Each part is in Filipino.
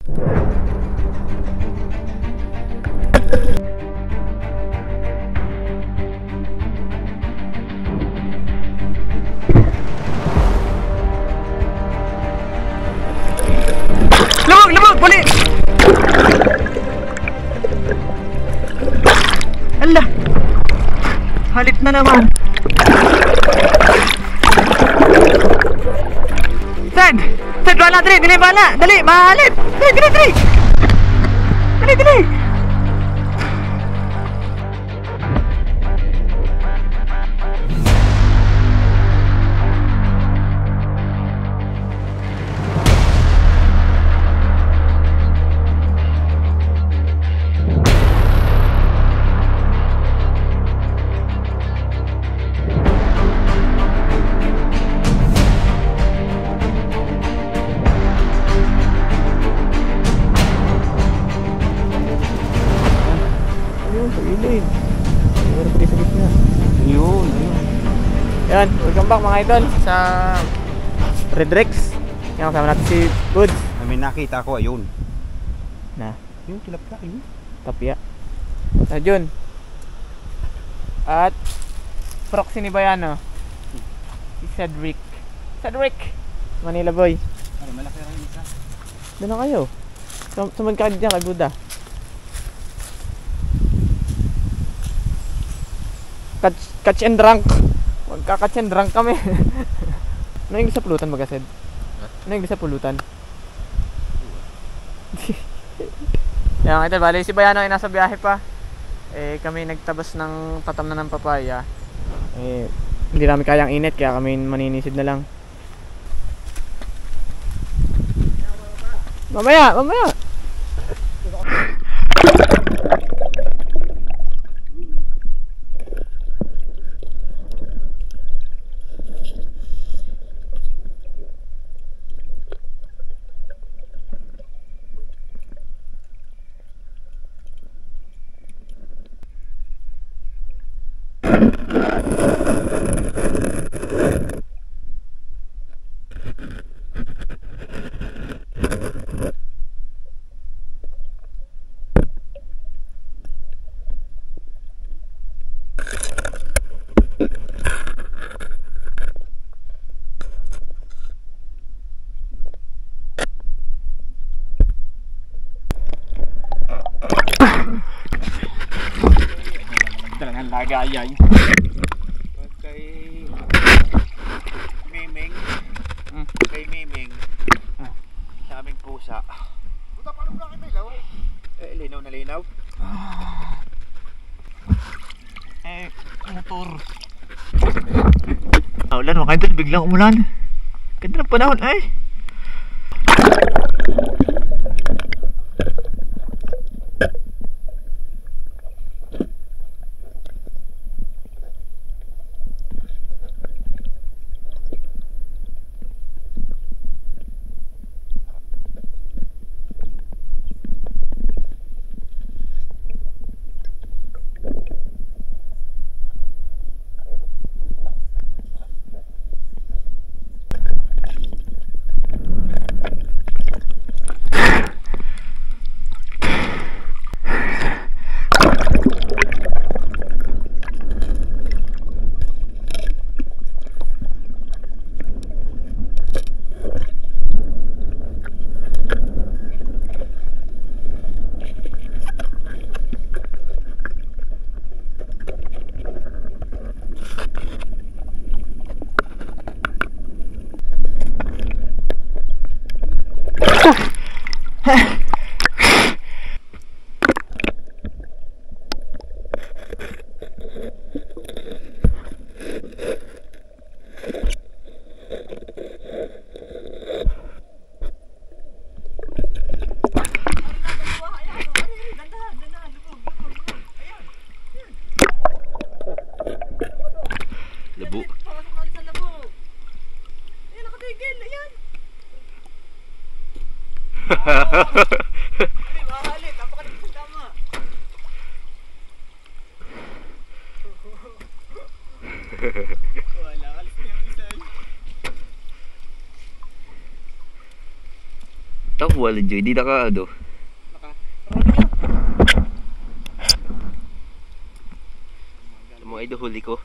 Lumog! Lumog! Buli! Ala! Halit na naman! Ted! Ted, wala! Dali! Dali! Wala! Dali! Mahalit! Dali! Dali! Dali! Dali! Dali! Yan, welcome back mga idol sa Red Rex. Yan, kasama natin si Goods. May nakita ko, ayun. Na? Yung tilapia, ayun. Tapia. Na Jun. At proxy ni Bayano. Si Cedric. Cedric! Manila boy. Ay, malaki rin isa. Doon na kayo. Sumad ka dyan kay Buddha. Catch and drunk. Magka-catch and drunk kami. Ano yung sa pulutan mag-ased? Ano yung sa pulutan? Yan ito, bali si Bayano ay nasa biyahe pa. Eh kami nagtabas ng tatam na ng papaya. Eh hindi namin kayang init kaya kami maninisid na lang. Mamaya, mamaya. Talagang lagayay. Kay Miming. Kay Miming. Sa aming pusa. Buta, paano ba kita ilaw? Eh, linaw na linaw. Eh, motor. Ulan mga idol, biglang umulan. Ganda ng panahon ay. Labo. Ayan, nakatigil. Ayan. Mahalit. Napakalit sa tama. Wala. Kalis na yung isa. Tawa. wala Joy, di na ka ano. Mga idol, huli ko.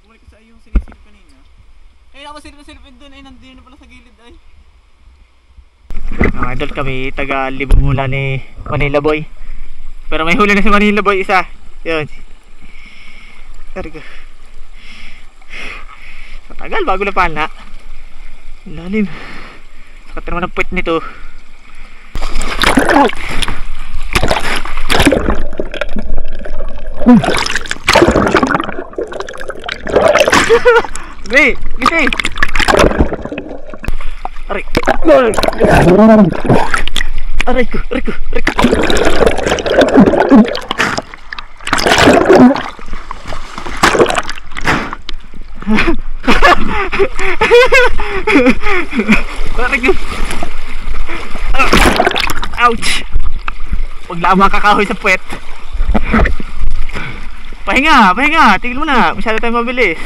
Bumalik sa yung sinisilip kanina. Ay, ako silip-silipin dun. Ay, nandun na pala sa gilid ay. Mga idol, kami taga Libumula ni Manila Boy. Pero may huli na si Manila Boy isa. Yun. Karga. Matagal bago na pala. Lalim. Sakat naman ang puwet nito. Gray! Gray! Aray! Aray ko! Aray ko! Aray ko! Aray ko! Ouch! Huwag lang makakahoy sa puwet. Pahinga! Pahinga! Tigil mo na! Masyado tayo mabilis.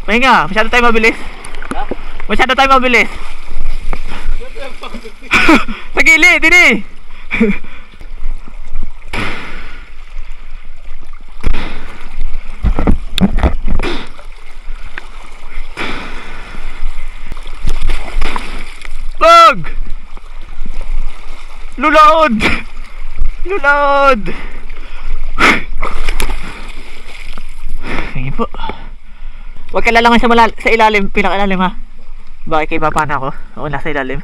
Pahinga! Masyado tayo mabilis. Masyado tayo mabilis. Sa gilid! Dini! Bug! Lulaod! Lulaod! Sige po. Huwag ka lalangan sa ilalim, pinakailalim ha. Bakit kayo mapana ako? Ako nasa ilalim.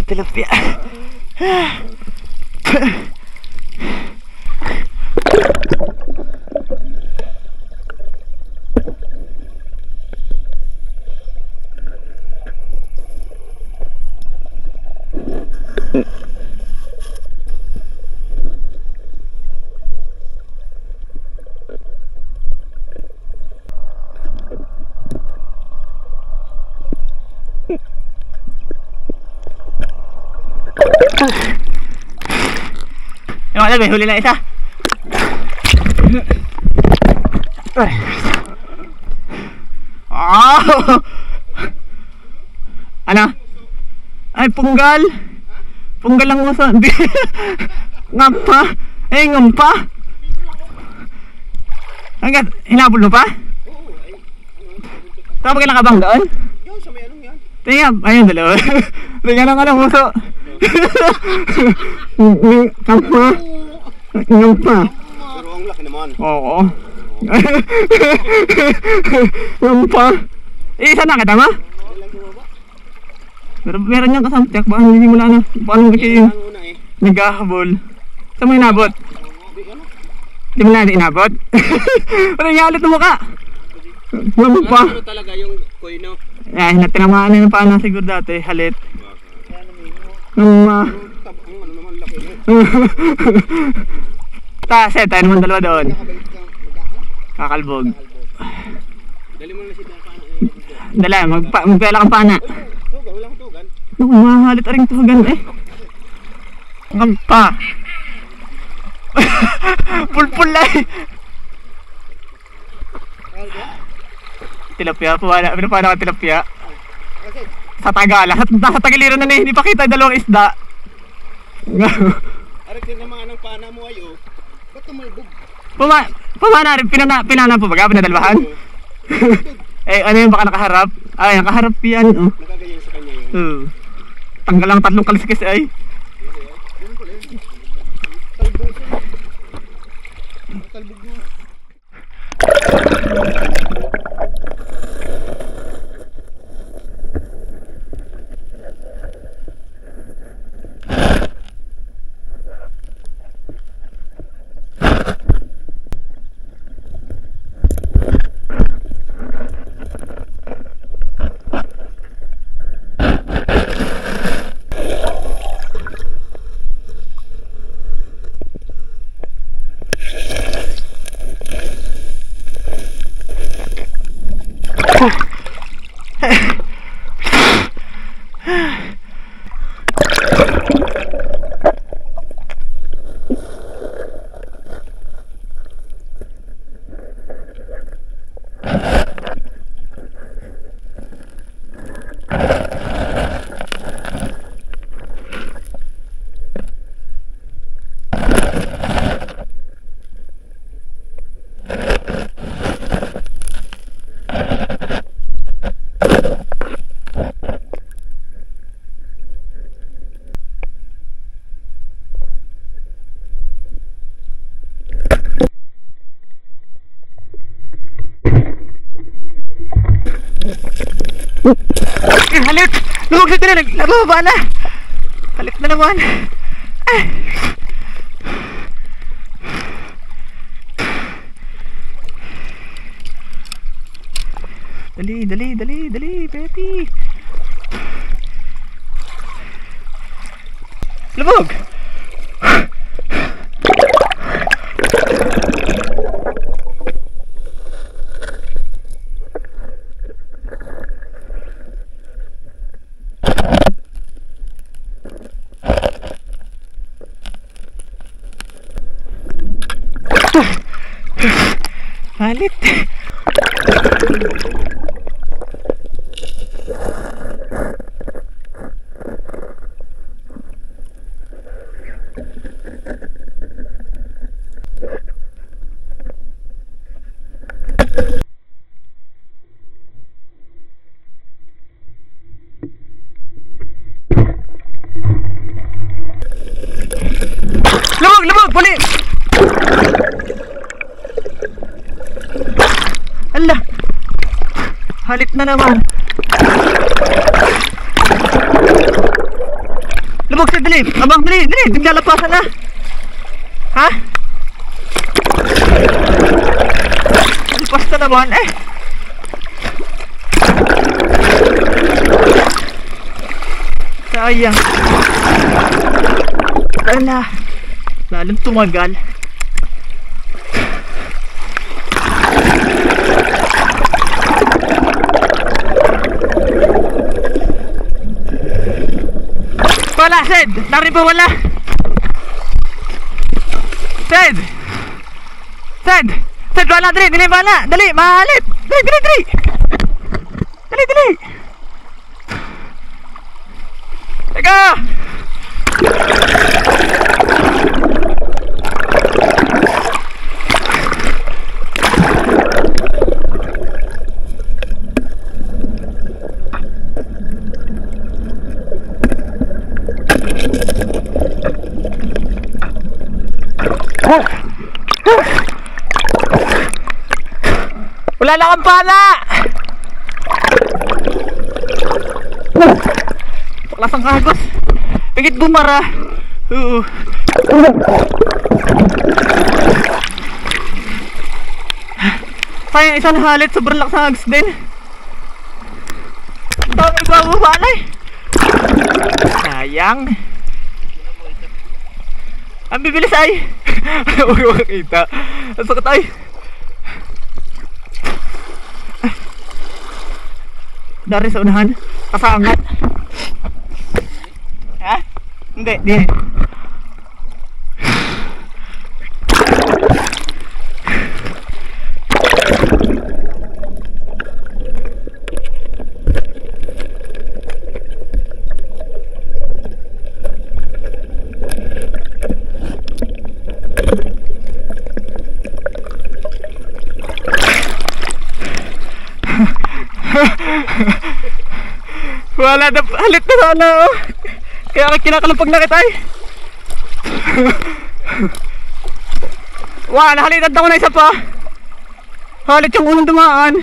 Tilapia. Yung alam eh, huli na isa. Oh! Ano? Ay, punggal. Punggal ang uso. Ngampa. Eh, ngampa. Hanggat, hinabol mo pa? Oo, ay. Tapos kailang kabang doon? Yung sa may anong yan. Tingnan, ayun dalawa. Tingnan ang anong uso. Ngampa. Ngampa. Pero ang laki naman. Oo. Ngampa. Isa na kita ma? Pero meron niyang kasamtyak, baka hindi mo lang na. Paano kasi yung Ang una eh. naghahabol. Saan mo inabot? Di ano? Di mo na inabot? Parang nyalit mo ka. Ngampa. Ano talaga yung koino? Ay, tinamaan na yung paana siguro dati, halit. Ngampa. Ang ano naman laki na. Taas tayo naman dalawa doon. Nakabalik ka magkaka? Kakalbog. Dali mo na si Daka na Dala, magpela kang pana. Tugan, walang tugan. Naku, mahalit aring tugan eh. Ngampa. Pulpul na eh. Tilapia, pinapana ka tilapia. Kasi, Sa Tagala, nasa Tagaliran na eh, hindi pa kita yung dalawang isda. arik din naman ang pana mo ay oh. Ba't tumalbog? Pumana rin, pinana po baga, pinadalbahan. Eh, ano yung baka nakaharap? Ay, nakaharap yan, oh. Nakaganyan sa kanya yun. Tanggal lang 3 kaliskis ay. Ganun pala yun. Talbog siya. Talbog mo. Halit! Lumagsak na, nagbababa na! Halit na naman! Ah. Dali, Pepi! Lumog! Halit. Lumog, balik. Ala, halit na naman. Lumog sa dali. Abang, dali. Naglalapasan na. Ha? Lipas na naman eh. Sayang. Ala, lalong tumagal. Wala, Sed! Narin pa wala! Sed! Wala, dali, wala! Dali, mahalit! Dali! Teka! Wala na kang pala! Paklasang kagos! Pigit gumara! Oo! Sayang isang halit, sobrang lakas ng agos din! Ang tawag may babubalay! Sayang! Ang bibilis ay! Huwag mo makita! Ang sakit ay! Dari sa unahan, kasangat. Ha? Hindi, di. Wala na, halit na sana oh. Kaya kinakalampag na kita eh. Wala, nahalitan ako na isa pa. Halit yung unang dumaan.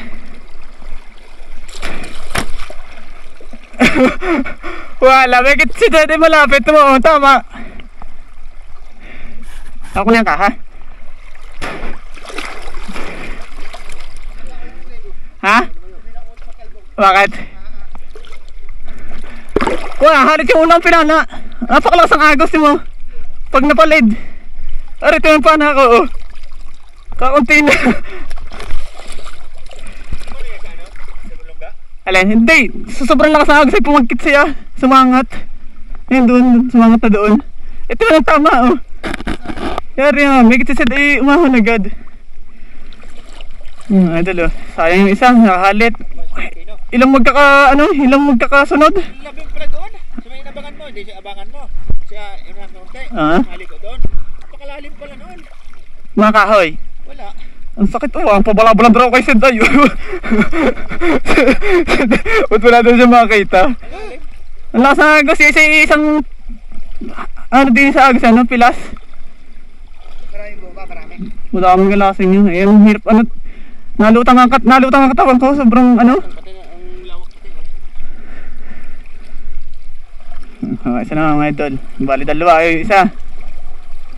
Wala, may kit si Dede malapit mo. Tama. Ako na ka ha? Ha? Bakit? Wala, halit yung unang pinana. Napakalakas ang agos mo. Pag napalid. Arito yung pana ko oh. Kaunti na. Alin, hindi. Sa sobrang lakas ng agos ay pumagkit siya. Sumangat. Ayun doon, sumangat na doon. Ito na tama oh. Yari nga, may kitsid ay umahon agad. Idol oh. Sayang yung isa, nakahalit. Ilang magkakasunod? Labing pala doon. Sa may inabangan mo, hindi siya abangan mo. Siya, Imran Norte, halik ko doon. Pakalalim pala noon. Mga kahoy. Wala. Ang sakit oh, ang pabalabalan daw kay Sid ay. Ba't wala doon siya makakita? Ang lakas ng agos, isang ano din sa agos, ano, pilas? Maraming buba, marami. Madaming galasing yun. Eh, ang hirap, ano, nalutang ang katawan ko, sobrang ano. Pati ang lawak pati. Isa na mga idol. Bali dalawa, ay isa.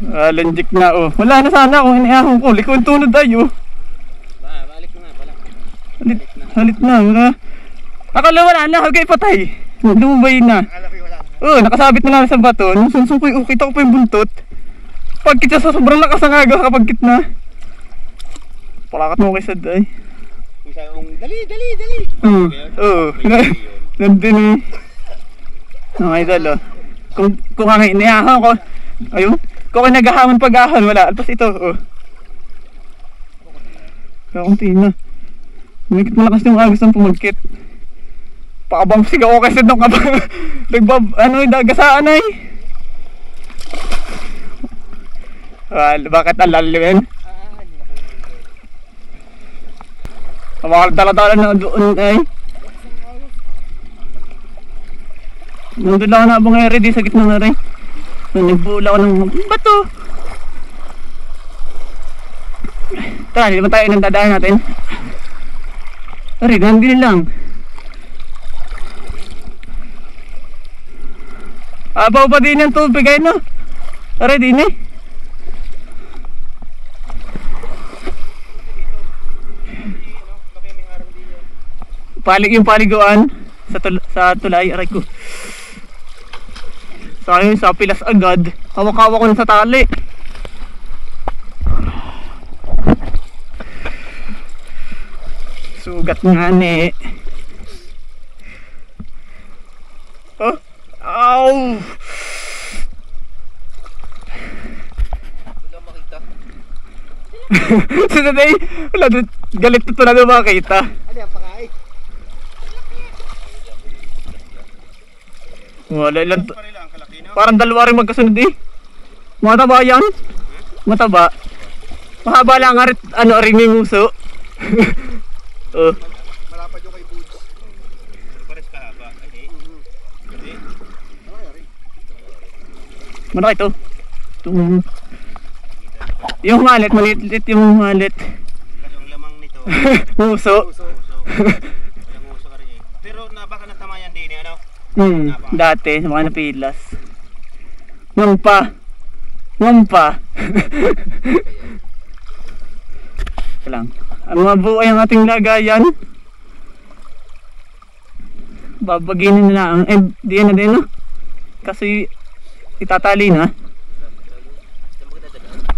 Lanjik na oh. Wala na sana kung iniahon ko. Likod tunod tayo. Balik na nga pala. Halit na. Akala wala na, hagay patay. Lumabay na. Akala ko wala na. Oh, nakasabit na lang sa bato. Nung sunsong ko, kita ko pa yung buntot. Pagkit siya sa sobrang lakas ng aga kapag kitna. Palakat mo kay Sad ay. Kung sabi mong, dali. Nandun eh. Okay, idol oh. Kung iniahon ko, ayun. Kung naghahamon pag-ahon, wala. Alpas ito, oh. Kakunti na. Umikit malakas yung agos ng pumagkit. Pakabang sigaw ko kasi nung kabang. Dagasaan ay. Bakit ang lalim? Bakit dala-dala na doon ay. Nandun lang ako na abang ready sa gitna na rin. Nagbula ako ng bato. Tara, hindi naman tayo ng dadaan natin. Aray, nandun lang. Abaw pa din yung tubig ay no. Aray, din eh. Yung paliguan sa tulay, aray ko. Sa pilas agad. Hawak-hawak ko na sa tali. Sugat nga ni. Oh? Ow! Wala makita. So today, wala galit na tulad na makita. Ano yan, pakain? Wala ilan. Parang dalawa rin magkasunod eh. Mataba yan? Mataba. Mahaba lang nga rin, rin yung uso. Oh. Malapad yung kay Boots. Pares kahaba. Hindi. Malaki ito. Yung malit, maliit yung malit. Kasi ang lamang nito. Uso. Walang uso ka rin eh. Pero baka natamayan din eh, ano? Dati, sa mga napilas. Mampa. Ito lang. Ang mga buo ay ang ating lagayan. Babaginin na lang. Di na din no? Kasi itatali na.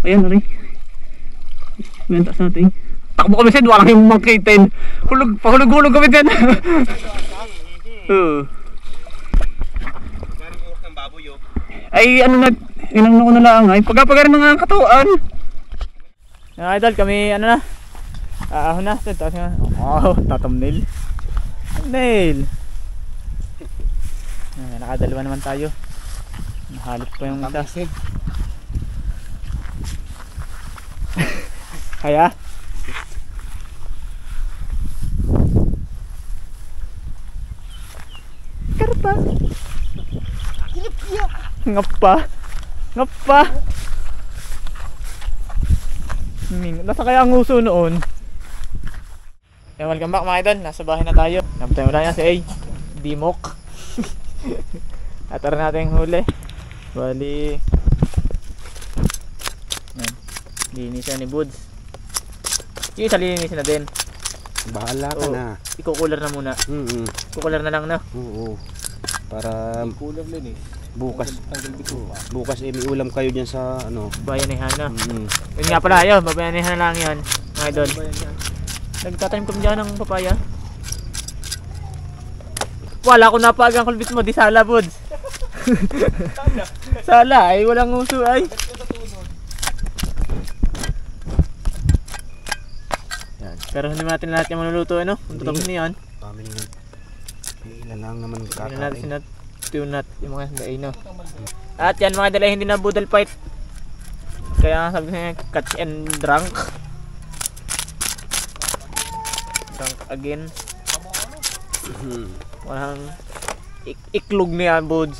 Ayan na rin. Mentas natin. Takbo kami Sid, walang yung mangkitin. Pahulog-hulog kami dyan. Ay ano na, inang ko na lang ay pagkapagarin na nga ang katuan. Mga idol, kami ano na, ahon na, tapos nga, tatamnail. Nail. Nakadalawa naman tayo. Nahalip pa yung isa. Kaya? Karpa. Ngapa. Nasa kaya ang uso noon. Welcome back mga idol. Nasa bahay na tayo. Napatay mo lang yan si A. Dimok. Atar natin yung huli. Bali yan. Linisan ni Buds. Yung isa linisin na din. Bahala ka na. Ikukular na muna. Ikukular na lang na. Oo. Para kulang linis. Bukas may ulam kayo dyan sa ano. Bayanihan na. Yun nga pala yun. Babayanihan na lang yan mga idol. Nagtatanim kami dyan ng papaya. pala kung napag ang kulbit mo, di sala, buds. Sala, ay walang uso ay. Yan. Pero hindi natin lahat yung maluluto, ano? Kung tutapos niyan. Kami naman. Ilan lang naman Hindi natin kakain. sinat yung mga sanday, no? At yan mga idol, ay hindi na budal fight. Kaya nga sabi ko nga, catch and drunk. Drunk again. Walang iklog niya, buds.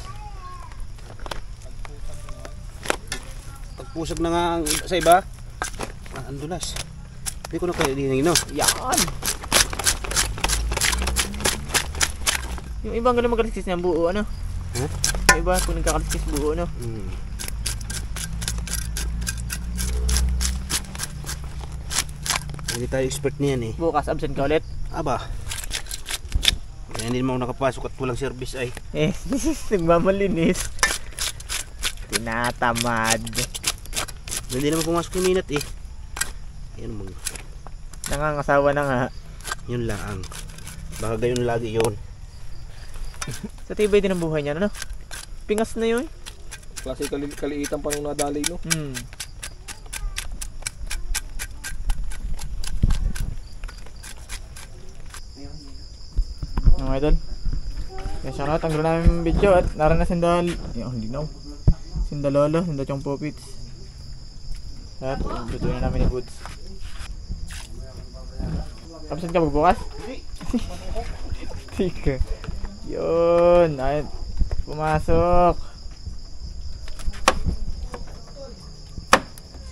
Pagpusag na nga sa iba, ang dulas. Hindi ko na kayo dinigin, no? Yan! Yung ibang ganun magkaliskis niya buo, ano? Huh? Yung iba kung nagkakaliskis buo, ano? Hindi tayo expert niyan eh. Bukas absent ka ulit. Aba. Kaya hindi naman ako nakapasok at walang service ay. Eh, nagmamalinis. Tinatamad. Hindi naman pumasok yung minat eh. Yan mag... Nangangasawa na nga. Yun lang. Baka gayon lagi yun. Sa tibay din ang buhay niya, ano? Pingas na yun. Klase kaliitan pa nung nadali, no? Mga idol. Kaya siya na, tanggal namin yung video at naran na sindal. Hindi na. Sindalolo, sindachong popits. At lutuin na namin ni Buds. Absent ka magbukas? Tika. Yun. Ay, pumasok.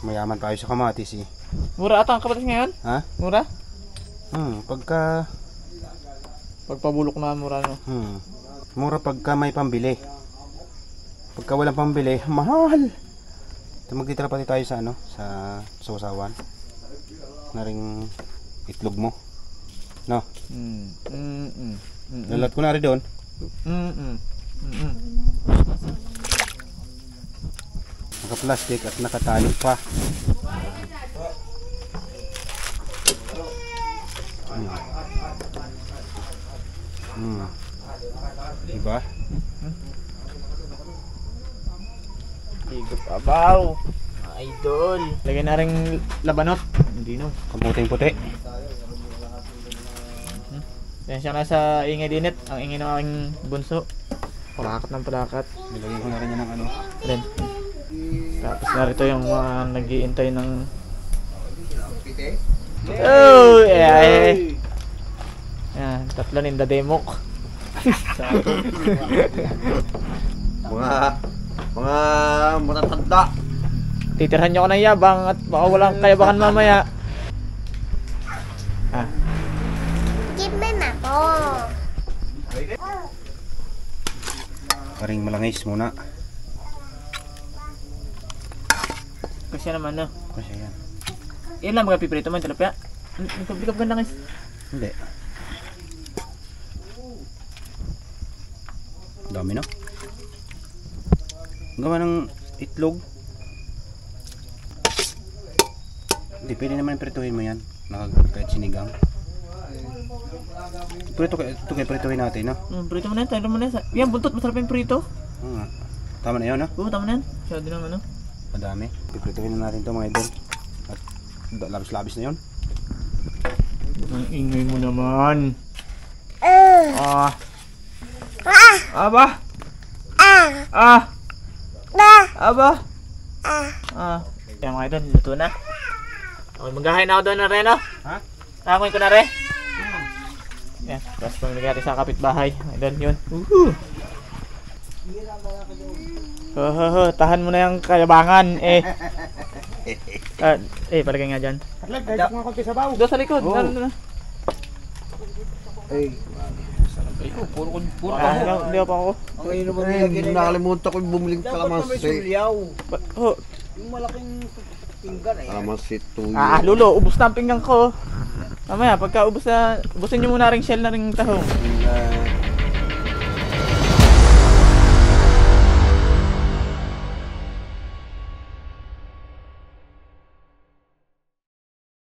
Mayaman tayo sa kamatis eh. Mura ata ang kapatas ngayon? Ha? Mura? Pagka... Pagpabulok na mura, no? Mura pagka may pambili. Pagka walang pambili, mahal. Magtitira pati tayo sa ano, sa sausawan. Na ring itlog mo. No? Lalat ko na rin doon. Naka-plastic at nakatali pa. Diba? Higop abaw. Idol. Lagyan na rin labanot. Hindi no. Kamuting puti. Yan siya na sa ingay dinit. Ang ingay ng aking bunso. Palakat ng palakat. Nilagyan ko na rin yan ng ano. Rin. Tapos narito yung mga nag-iintay ng... Oh! Eh! Yan. Tatlo ninda demok. Mga matatanda. Titirhan nyo ko ng yabang at baka walang kayabangan mamaya. Paring malangis muna. Kasi naman no. Kasi yan. Yan lang mga piprito mo yung tilapia. Hindi ka ganda guys. Hindi. Dami no? Gawa ng itlog. Hindi, pwede naman prituhin mo yan. Kahit sinigang. Ito kaya prituhin natin, no? Prito mo na yan, tayo mo na yan. Yan, buntot, masarap yung prito. Oo nga. Tama na yun, no? Oo, tama na yan. Siya din naman, no? Madami. Piprituhin na natin ito mga idol. At labis-labis na yun. Ang ingay mo naman. Aba? Aba? Yan mga idol, luto na. Okay, maghahain na ako doon na rin, no? Ha? Nakakuin ko na rin. Yan, tapos pamilagay sa kapitbahay. Idol, yun. Tahan mo na yung kayabangan, eh. Palagay nga dyan. Kahit mga konti sa baw. Doon sa likod, doon na. Puro Hindi pa ako. ang ino ba nilagyan? Nakalimutan ko yung bumiling kalamansi. Yung malaking pinggan eh. Kalamansi tuyo. Lulo, ubos na ang pinggan ko. Mamaya, pagka ubusin nyo muna ring shell na ring tahong.